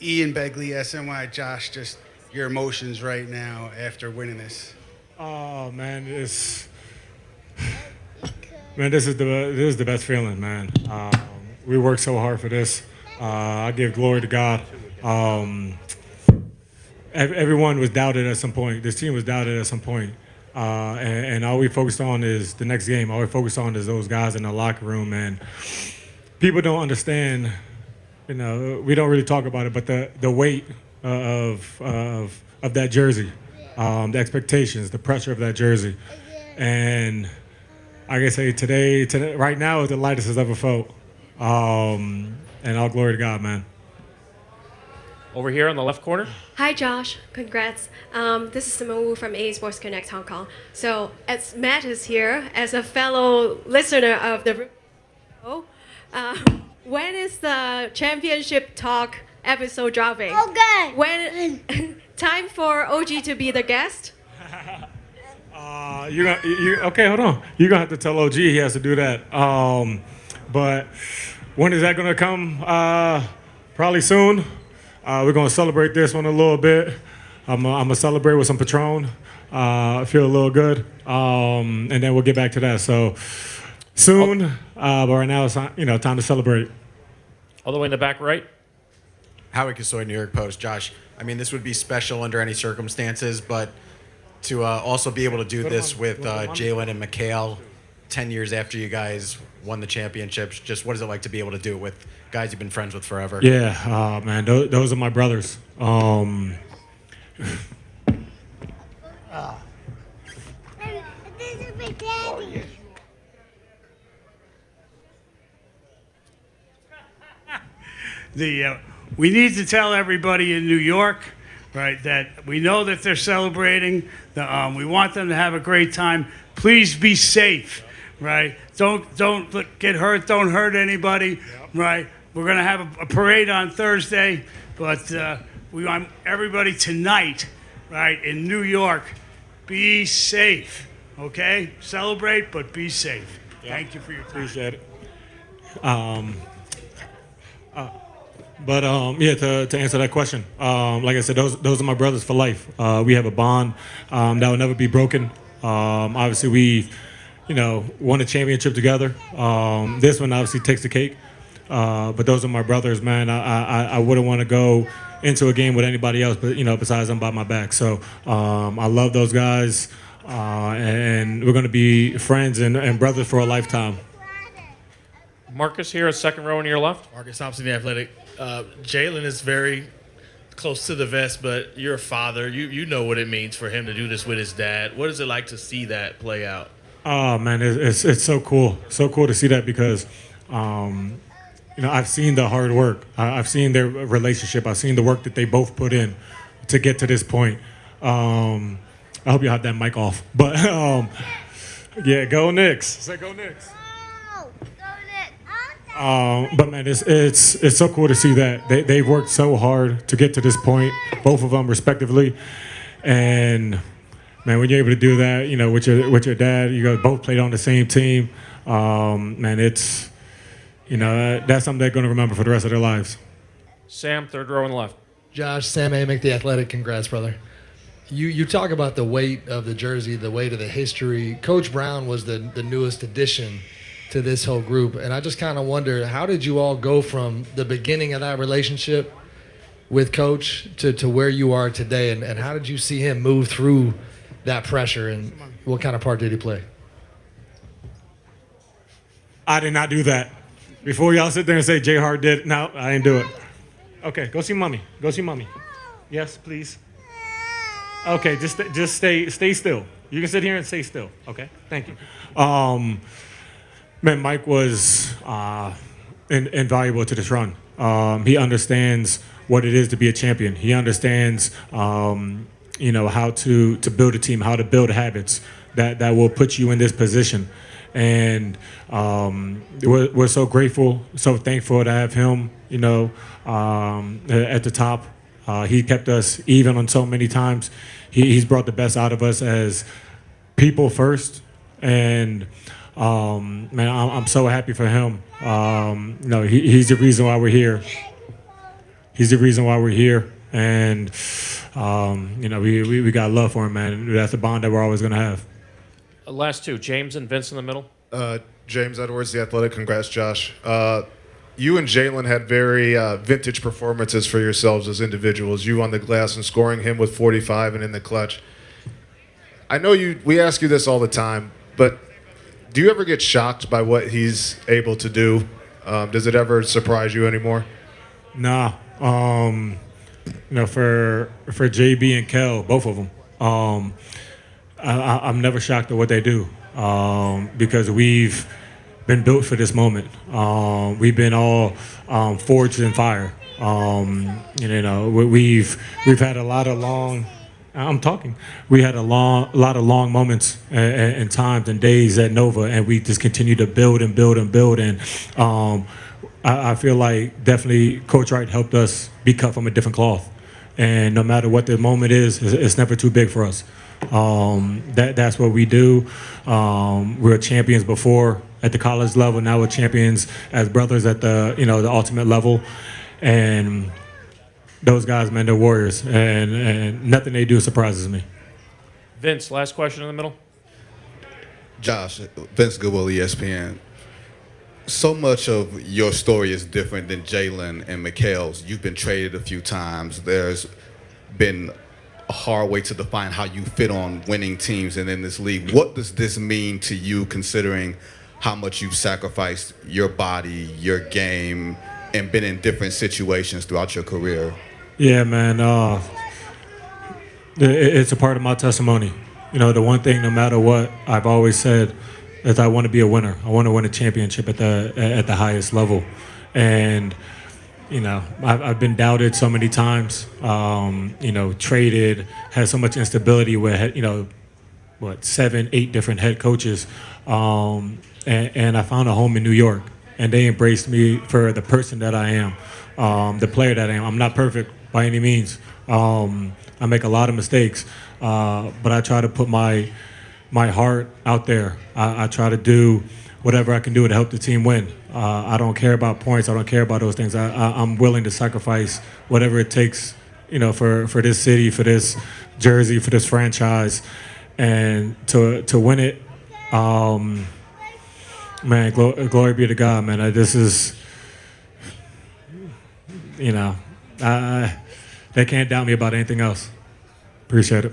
Ian Begley, SNY. Josh, just your emotions right now after winning this. Oh man, this is the best feeling, man. We worked so hard for this. I give glory to God. Everyone was doubted at some point. This team was doubted at some point. And all we focused on is the next game. All we focused on is those guys in the locker room. And people don't understand. We don't really talk about it, but the weight of that jersey, the expectations, the pressure of that jersey, and I can say today, right now, is the lightest it's ever felt. And all glory to God, man. Over here on the left corner. Hi, Josh. Congrats. This is Simone Wu from A Sports Connect Hong Kong. So, as Matt is here, as a fellow listener of the show, when is the championship talk episode dropping? Okay. When time for OG to be the guest? Okay, hold on. You're gonna have to tell OG he has to do that. But when is that gonna come? Probably soon. We're gonna celebrate this one a little bit. I'm gonna celebrate with some Patron. Feel a little good, and then we'll get back to that. So soon, but right now it's time to celebrate. All the way in the back right. Howie Kasoy, New York Post. Josh, I mean, this would be special under any circumstances, but to also be able to do this with Jalen and Mikal 10 years after you guys won the championships, just what is it like to be able to do it with guys you've been friends with forever? Yeah, man, those are my brothers. This is my daddy. We need to tell everybody in New York, right, that we know that they're celebrating. We want them to have a great time. Please be safe, right? Don't get hurt. Don't hurt anybody, right? We're gonna have a parade on Thursday, but we want everybody tonight, right, in New York, be safe, okay? Celebrate, but be safe. Thank you for your time. Appreciate it. But to answer that question, like I said, those are my brothers for life. We have a bond that will never be broken. Obviously, we, won a championship together. This one obviously takes the cake. But those are my brothers, man. I wouldn't want to go into a game with anybody else, but besides them by my back. So I love those guys, and we're gonna be friends and brothers for a lifetime. Marcus here, a second row on your left. Marcus Thompson, the Athletic. Jalen is very close to the vest, but you're a father. You know what it means for him to do this with his dad. What is it like to see that play out? Oh man, it's so cool to see that because I've seen the hard work. I've seen their relationship. I've seen the work that they both put in to get to this point. I hope you have that mic off, but yeah, go Knicks. Say go Knicks. But man, it's so cool to see that they've worked so hard to get to this point, both of them respectively. And man, when you're able to do that, with your dad, you guys both played on the same team. Man, it's that's something they're going to remember for the rest of their lives. Sam, third row on the left. Josh, Sam Amick, The Athletic. Congrats, brother. You talk about the weight of the jersey, the weight of the history. Coach Brown was the newest addition to this whole group. And I just kind of wonder, how did you all go from the beginning of that relationship with Coach to where you are today? And how did you see him move through that pressure? And what kind of part did he play? I did not do that. Before y'all sit there and say Jay Hart did, no, I didn't do it. Okay, go see mommy. Go see mommy. Yes, please. Okay, just stay still. You can sit here and stay still. Okay, thank you. Man, Mike was invaluable to this run. He understands what it is to be a champion. He understands, how to build a team, how to build habits that will put you in this position. And we're so grateful, so thankful to have him, at the top. He kept us even on so many times. He's brought the best out of us as people first. And man, I'm so happy for him. He's the reason why we're here. He's the reason why we're here, and we got love for him, man. That's a bond that we're always gonna have. Last two, James and Vince in the middle. James Edwards, The Athletic. Congrats, Josh. You and Jalen had very vintage performances for yourselves as individuals. You on the glass and scoring, him with 45 and in the clutch. I know we ask you this all the time, but do you ever get shocked by what he's able to do? Does it ever surprise you anymore? Nah. For JB and Kel, both of them, I'm never shocked at what they do because we've been built for this moment. We've been all forged in fire. We've had a lot of long. I'm talking. We had a lot of long moments and times and days at Nova, and we just continue to build and build and build. And I feel like definitely Coach Wright helped us be cut from a different cloth. And no matter what the moment is, it's never too big for us. That's what we do. We were champions before at the college level. Now we're champions as brothers at the ultimate level. And those guys, man, they're warriors, and nothing they do surprises me. Vince, last question in the middle. Josh, Vince Goodwill, ESPN. So much of your story is different than Jalen and Mikal's. You've been traded a few times. There's been a hard way to define how you fit on winning teams and in this league. What does this mean to you, considering how much you've sacrificed your body, your game, and been in different situations throughout your career? Yeah, man. It's a part of my testimony. The one thing, no matter what, I've always said is I want to be a winner. I want to win a championship at the highest level. And I've been doubted so many times. Traded, had so much instability with 7, 8 different head coaches. And I found a home in New York, and they embraced me for the person that I am, the player that I am. I'm not perfect by any means. I make a lot of mistakes, but I try to put my heart out there. I try to do whatever I can do to help the team win. I don't care about points. I don't care about those things. I'm willing to sacrifice whatever it takes, for this city, for this jersey, for this franchise, and to win it. Man, glory be to God, man. This is, they can't doubt me about anything else. Appreciate it.